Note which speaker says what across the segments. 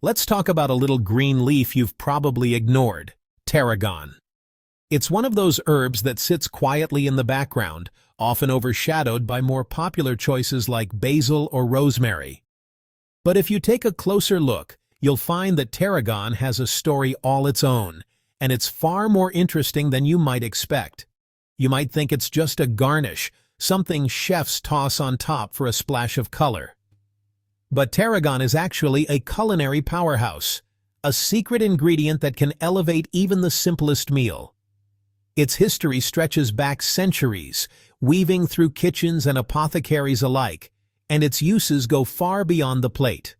Speaker 1: Let's talk about a little green leaf you've probably ignored, tarragon. It's one of those herbs that sits quietly in the background, often overshadowed by more popular choices like basil or rosemary. But if you take a closer look, you'll find that tarragon has a story all its own, and it's far more interesting than you might expect. You might think it's just a garnish, something chefs toss on top for a splash of color. But tarragon is actually a culinary powerhouse, a secret ingredient that can elevate even the simplest meal. Its history stretches back centuries, weaving through kitchens and apothecaries alike, and its uses go far beyond the plate.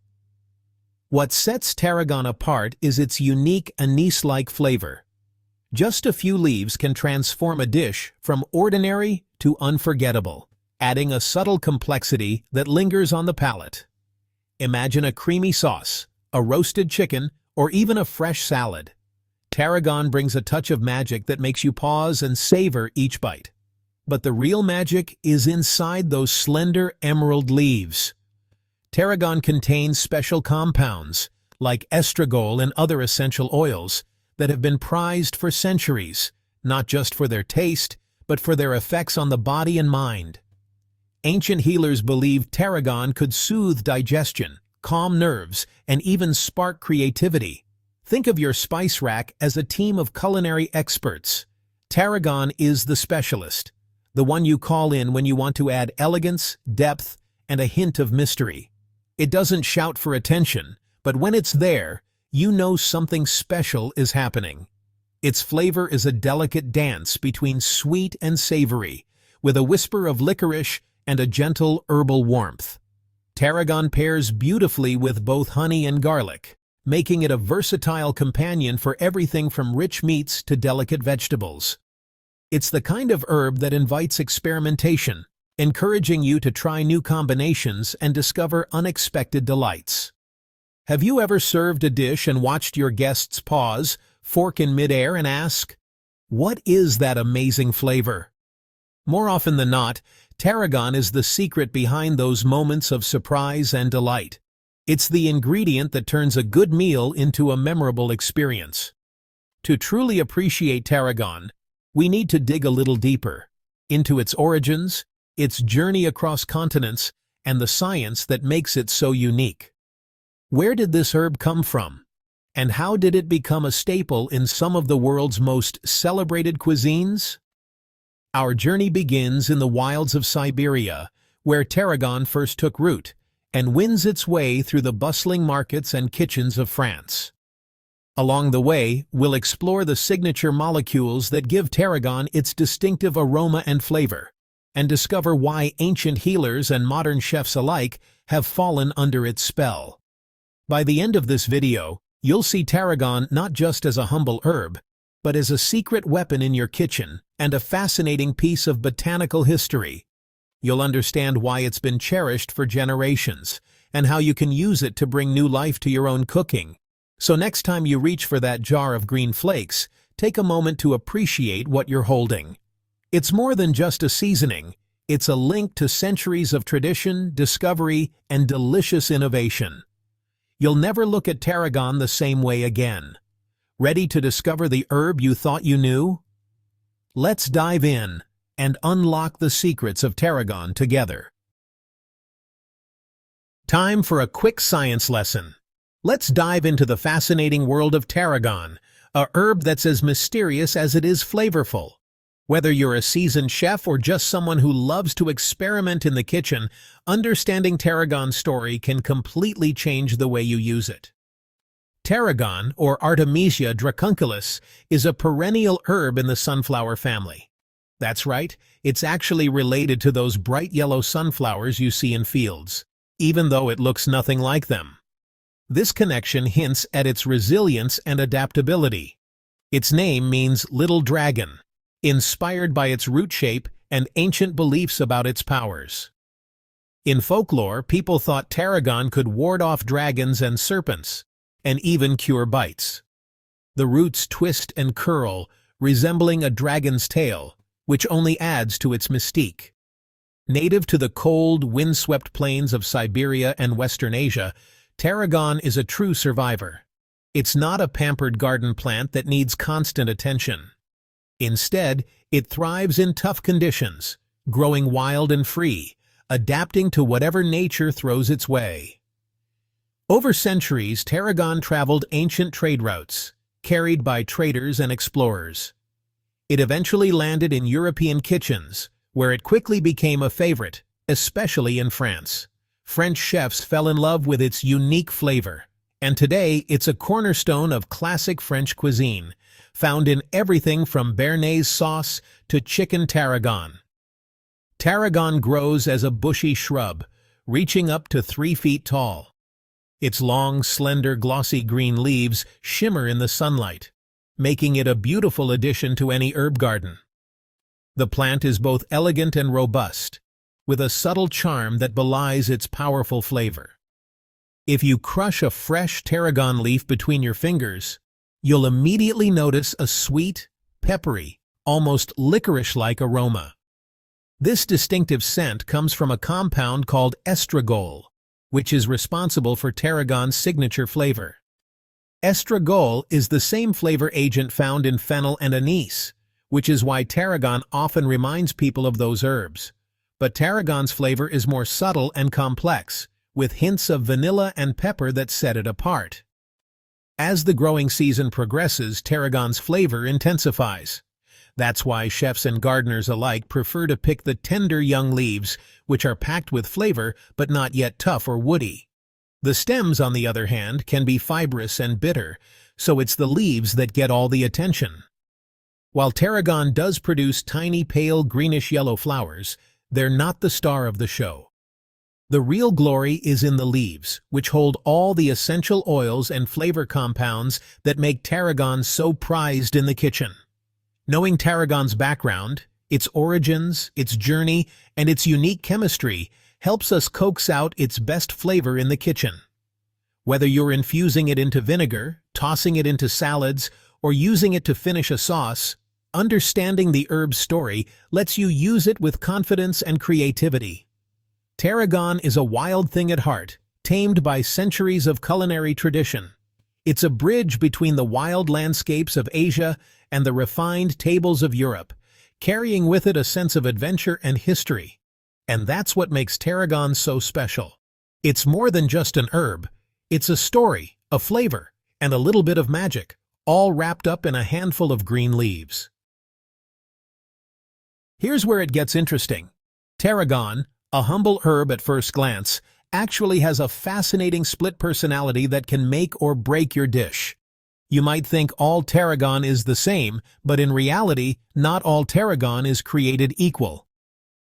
Speaker 1: What sets tarragon apart is its unique anise-like flavor. Just a few leaves can transform a dish from ordinary to unforgettable, adding a subtle complexity that lingers on the palate. Imagine a creamy sauce, a roasted chicken, or even a fresh salad. Tarragon brings a touch of magic that makes you pause and savor each bite. But the real magic is inside those slender emerald leaves. Tarragon contains special compounds, like estragol and other essential oils, that have been prized for centuries, not just for their taste, but for their effects on the body and mind. Ancient healers believed tarragon could soothe digestion, calm nerves, and even spark creativity. Think of your spice rack as a team of culinary experts. Tarragon is the specialist, the one you call in when you want to add elegance, depth, and a hint of mystery. It doesn't shout for attention, but when it's there, you know something special is happening. Its flavor is a delicate dance between sweet and savory, with a whisper of licorice and a gentle herbal warmth. Tarragon pairs beautifully with both honey and garlic, making it a versatile companion for everything from rich meats to delicate vegetables. It's the kind of herb that invites experimentation, encouraging you to try new combinations and discover unexpected delights. Have you ever served a dish and watched your guests pause, fork in midair, and ask, "What is that amazing flavor?" More often than not, tarragon is the secret behind those moments of surprise and delight. It's the ingredient that turns a good meal into a memorable experience. To truly appreciate tarragon, we need to dig a little deeper into its origins, its journey across continents, and the science that makes it so unique. Where did this herb come from? And how did it become a staple in some of the world's most celebrated cuisines? Our journey begins in the wilds of Siberia, where tarragon first took root, and wins its way through the bustling markets and kitchens of France. Along the way, we'll explore the signature molecules that give tarragon its distinctive aroma and flavor, and discover why ancient healers and modern chefs alike have fallen under its spell. By the end of this video, you'll see tarragon not just as a humble herb, but as a secret weapon in your kitchen and a fascinating piece of botanical history. You'll understand why it's been cherished for generations, and how you can use it to bring new life to your own cooking. So next time you reach for that jar of green flakes, take a moment to appreciate what you're holding. It's more than just a seasoning. It's a link to centuries of tradition, discovery, and delicious innovation. You'll never look at tarragon the same way again. Ready to discover the herb you thought you knew? Let's dive in and unlock the secrets of tarragon together. Time for a quick science lesson. Let's dive into the fascinating world of tarragon, a herb that's as mysterious as it is flavorful. Whether you're a seasoned chef or just someone who loves to experiment in the kitchen, understanding tarragon's story can completely change the way you use it. Tarragon, or Artemisia dracunculus, is a perennial herb in the sunflower family. That's right, it's actually related to those bright yellow sunflowers you see in fields, even though it looks nothing like them. This connection hints at its resilience and adaptability. Its name means little dragon, inspired by its root shape and ancient beliefs about its powers. In folklore, people thought tarragon could ward off dragons and serpents, and even cure bites. The roots twist and curl, resembling a dragon's tail, which only adds to its mystique. Native to the cold, windswept plains of Siberia and Western Asia, Tarragon is a true survivor. It's not a pampered garden plant that needs constant attention. Instead, it thrives in tough conditions, growing wild and free, adapting to whatever nature throws its way. Over centuries, tarragon traveled ancient trade routes, carried by traders and explorers. It eventually landed in European kitchens, where it quickly became a favorite, especially in France. French chefs fell in love with its unique flavor, and today it's a cornerstone of classic French cuisine, found in everything from béarnaise sauce to chicken tarragon. Tarragon grows as a bushy shrub, reaching up to 3 feet tall. Its long, slender, glossy green leaves shimmer in the sunlight, making it a beautiful addition to any herb garden. The plant is both elegant and robust, with a subtle charm that belies its powerful flavor. If you crush a fresh tarragon leaf between your fingers, you'll immediately notice a sweet, peppery, almost licorice-like aroma. This distinctive scent comes from a compound called estragol, which is responsible for tarragon's signature flavor. Estragol is the same flavor agent found in fennel and anise, which is why tarragon often reminds people of those herbs. But tarragon's flavor is more subtle and complex, with hints of vanilla and pepper that set it apart. As the growing season progresses, tarragon's flavor intensifies. That's why chefs and gardeners alike prefer to pick the tender young leaves, which are packed with flavor but not yet tough or woody. The stems, on the other hand, can be fibrous and bitter, so it's the leaves that get all the attention. While tarragon does produce tiny pale greenish-yellow flowers, they're not the star of the show. The real glory is in the leaves, which hold all the essential oils and flavor compounds that make tarragon so prized in the kitchen. Knowing tarragon's background, its origins, its journey, and its unique chemistry helps us coax out its best flavor in the kitchen. Whether you're infusing it into vinegar, tossing it into salads, or using it to finish a sauce, understanding the herb's story lets you use it with confidence and creativity. Tarragon is a wild thing at heart, tamed by centuries of culinary tradition. It's a bridge between the wild landscapes of Asia and the refined tables of Europe, carrying with it a sense of adventure and history. And that's what makes tarragon so special. It's more than just an herb. It's a story, a flavor, and a little bit of magic, all wrapped up in a handful of green leaves. Here's where it gets interesting. Tarragon, a humble herb at first glance, actually has a fascinating split personality that can make or break your dish. You might think all tarragon is the same, but in reality, not all tarragon is created equal.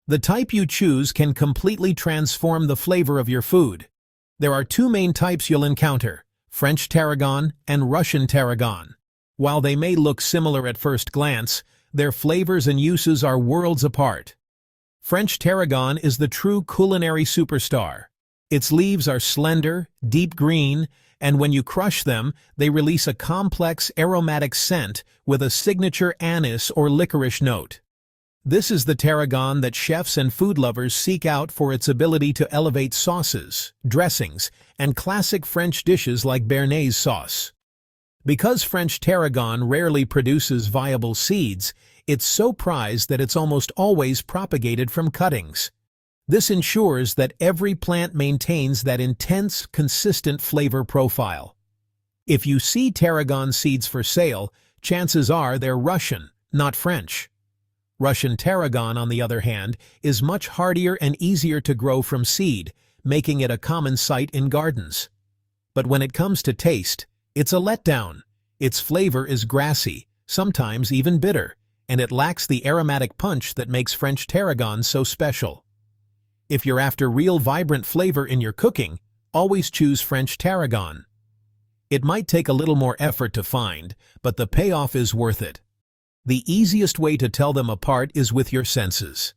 Speaker 1: The type you choose can completely transform the flavor of your food. There are 2 main types you'll encounter: French tarragon and Russian tarragon. While they may look similar at first glance, their flavors and uses are worlds apart. French tarragon is the true culinary superstar. Its leaves are slender, deep green, and when you crush them, they release a complex aromatic scent with a signature anise or licorice note. This is the tarragon that chefs and food lovers seek out for its ability to elevate sauces, dressings, and classic French dishes like béarnaise sauce. Because French tarragon rarely produces viable seeds, it's so prized that it's almost always propagated from cuttings. This ensures that every plant maintains that intense, consistent flavor profile. If you see tarragon seeds for sale, chances are they're Russian, not French. Russian tarragon, on the other hand, is much hardier and easier to grow from seed, making it a common sight in gardens. But when it comes to taste, it's a letdown. Its flavor is grassy, sometimes even bitter, and it lacks the aromatic punch that makes French tarragon so special. If you're after real vibrant flavor in your cooking, always choose French tarragon. It might take a little more effort to find, but the payoff is worth it. The easiest way to tell them apart is with your senses.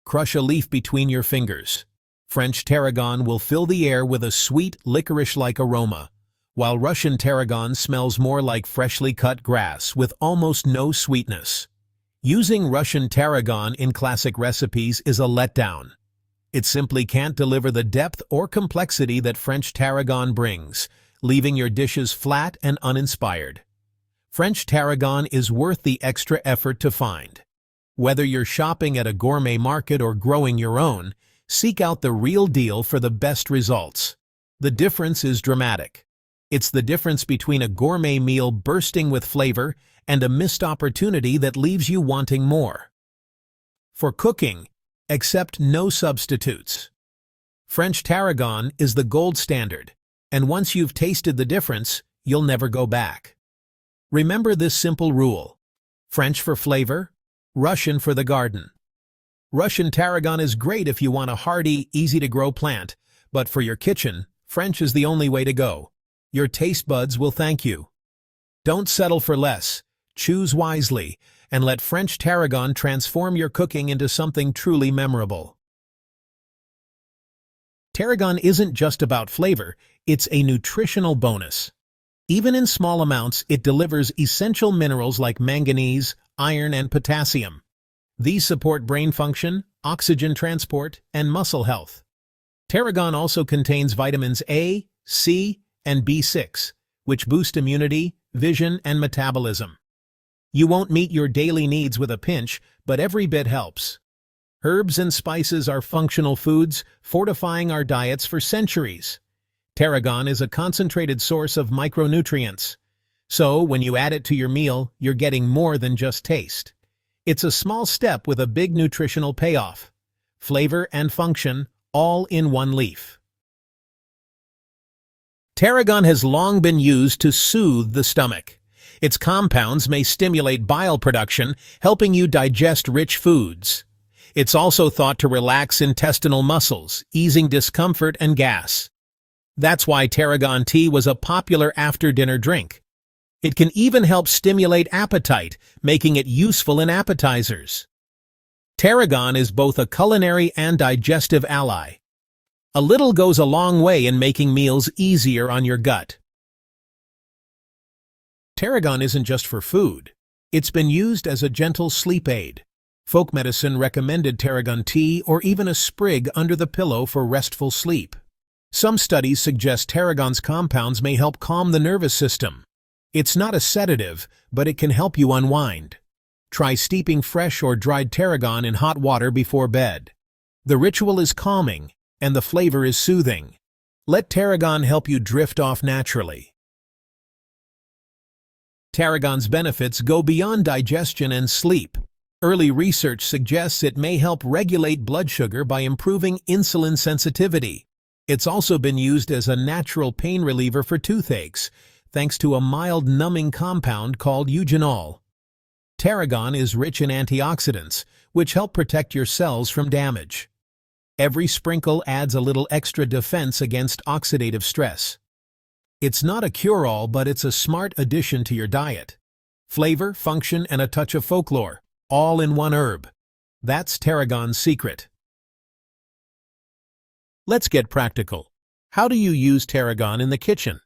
Speaker 1: Crush a leaf between your fingers. French tarragon will fill the air with a sweet, licorice-like aroma, while Russian tarragon smells more like freshly cut grass with almost no sweetness. Using Russian tarragon in classic recipes is a letdown. It simply can't deliver the depth or complexity that French tarragon brings, leaving your dishes flat and uninspired. French tarragon is worth the extra effort to find. Whether you're shopping at a gourmet market or growing your own, seek out the real deal for the best results. The difference is dramatic. It's the difference between a gourmet meal bursting with flavor and a missed opportunity that leaves you wanting more. For cooking, accept no substitutes. French tarragon is the gold standard, and once you've tasted the difference, you'll never go back. Remember this simple rule: French for flavor, Russian for the garden. Russian tarragon is great if you want a hardy, easy-to-grow plant, but for your kitchen, French is the only way to go. Your taste buds will thank you. Don't settle for less. Choose wisely, and let French tarragon transform your cooking into something truly memorable. Tarragon isn't just about flavor, it's a nutritional bonus. Even in small amounts, it delivers essential minerals like manganese, iron, and potassium. These support brain function, oxygen transport, and muscle health. Tarragon also contains vitamins A, C, and B6, which boost immunity, vision, and metabolism. You won't meet your daily needs with a pinch, but every bit helps. Herbs and spices are functional foods, fortifying our diets for centuries. Tarragon is a concentrated source of micronutrients. So, when you add it to your meal, you're getting more than just taste. It's a small step with a big nutritional payoff. Flavor and function, all in one leaf. Tarragon has long been used to soothe the stomach. Its compounds may stimulate bile production, helping you digest rich foods. It's also thought to relax intestinal muscles, easing discomfort and gas. That's why tarragon tea was a popular after-dinner drink. It can even help stimulate appetite, making it useful in appetizers. Tarragon is both a culinary and digestive ally. A little goes a long way in making meals easier on your gut. Tarragon isn't just for food. It's been used as a gentle sleep aid. Folk medicine recommended tarragon tea or even a sprig under the pillow for restful sleep. Some studies suggest tarragon's compounds may help calm the nervous system. It's not a sedative, but it can help you unwind. Try steeping fresh or dried tarragon in hot water before bed. The ritual is calming, and the flavor is soothing. Let tarragon help you drift off naturally. Tarragon's benefits go beyond digestion and sleep. Early research suggests it may help regulate blood sugar by improving insulin sensitivity. It's also been used as a natural pain reliever for toothaches, thanks to a mild numbing compound called eugenol. Tarragon is rich in antioxidants, which help protect your cells from damage. Every sprinkle adds a little extra defense against oxidative stress. It's not a cure-all, but it's a smart addition to your diet. Flavor, function, and a touch of folklore, all in one herb. That's tarragon's secret. Let's get practical. How do you use tarragon in the kitchen?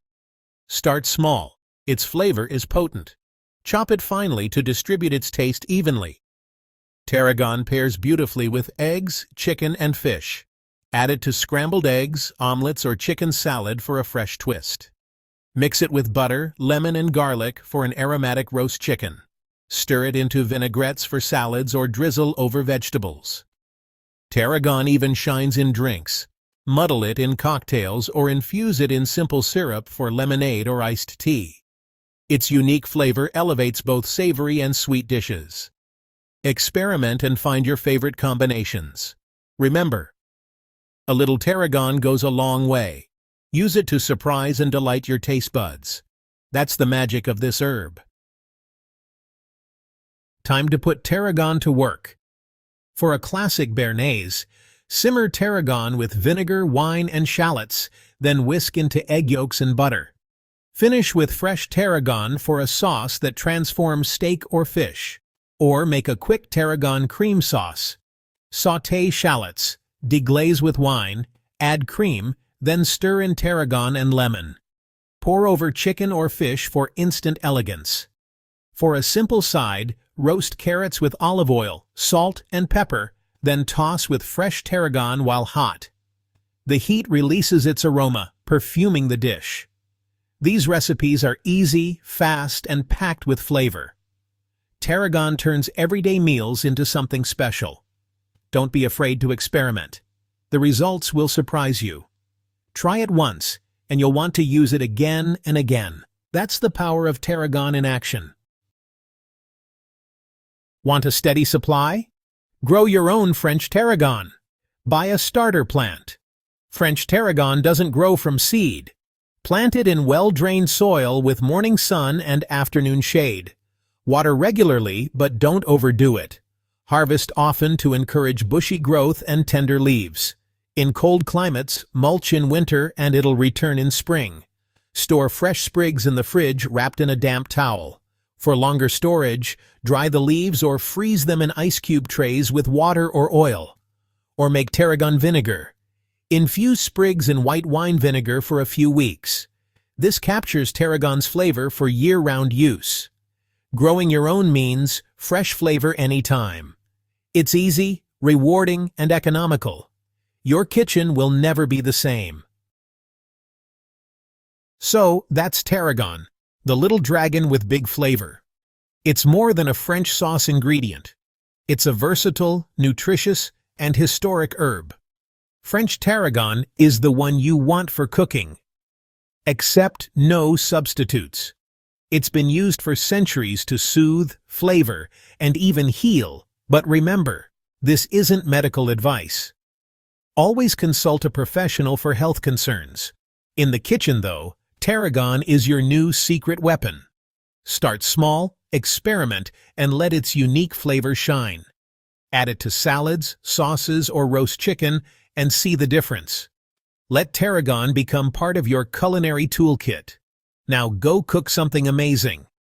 Speaker 1: Start small. Its flavor is potent. Chop it finely to distribute its taste evenly. Tarragon pairs beautifully with eggs, chicken, and fish. Add it to scrambled eggs, omelets, or chicken salad for a fresh twist. Mix it with butter, lemon, and garlic for an aromatic roast chicken. Stir it into vinaigrettes for salads or drizzle over vegetables. Tarragon even shines in drinks. Muddle it in cocktails or infuse it in simple syrup for lemonade or iced tea. Its unique flavor elevates both savory and sweet dishes. Experiment and find your favorite combinations. Remember, a little tarragon goes a long way. Use it to surprise and delight your taste buds. That's the magic of this herb. Time to put tarragon to work. For a classic béarnaise, simmer tarragon with vinegar, wine, and shallots, then whisk into egg yolks and butter. Finish with fresh tarragon for a sauce that transforms steak or fish. Or make a quick tarragon cream sauce. Sauté shallots, deglaze with wine, add cream, then stir in tarragon and lemon. Pour over chicken or fish for instant elegance. For a simple side, roast carrots with olive oil, salt, and pepper, then toss with fresh tarragon while hot. The heat releases its aroma, perfuming the dish. These recipes are easy, fast, and packed with flavor. Tarragon turns everyday meals into something special. Don't be afraid to experiment. The results will surprise you. Try it once, and you'll want to use it again and again. That's the power of tarragon in action. Want a steady supply? Grow your own French tarragon. Buy a starter plant. French tarragon doesn't grow from seed. Plant it in well-drained soil with morning sun and afternoon shade. Water regularly, but don't overdo it. Harvest often to encourage bushy growth and tender leaves. In cold climates, mulch in winter and it'll return in spring. Store fresh sprigs in the fridge wrapped in a damp towel. For longer storage, dry the leaves or freeze them in ice cube trays with water or oil. Or make tarragon vinegar. Infuse sprigs in white wine vinegar for a few weeks. This captures tarragon's flavor for year-round use. Growing your own means fresh flavor anytime. It's easy, rewarding, and economical. Your kitchen will never be the same. So, that's tarragon, the little dragon with big flavor. It's more than a French sauce ingredient. It's a versatile, nutritious, and historic herb. French tarragon is the one you want for cooking. Accept no substitutes. It's been used for centuries to soothe, flavor, and even heal. But remember, this isn't medical advice. Always consult a professional for health concerns. In the kitchen, though, tarragon is your new secret weapon. Start small, experiment, and let its unique flavor shine. Add it to salads, sauces, or roast chicken, and see the difference. Let tarragon become part of your culinary toolkit. Now go cook something amazing.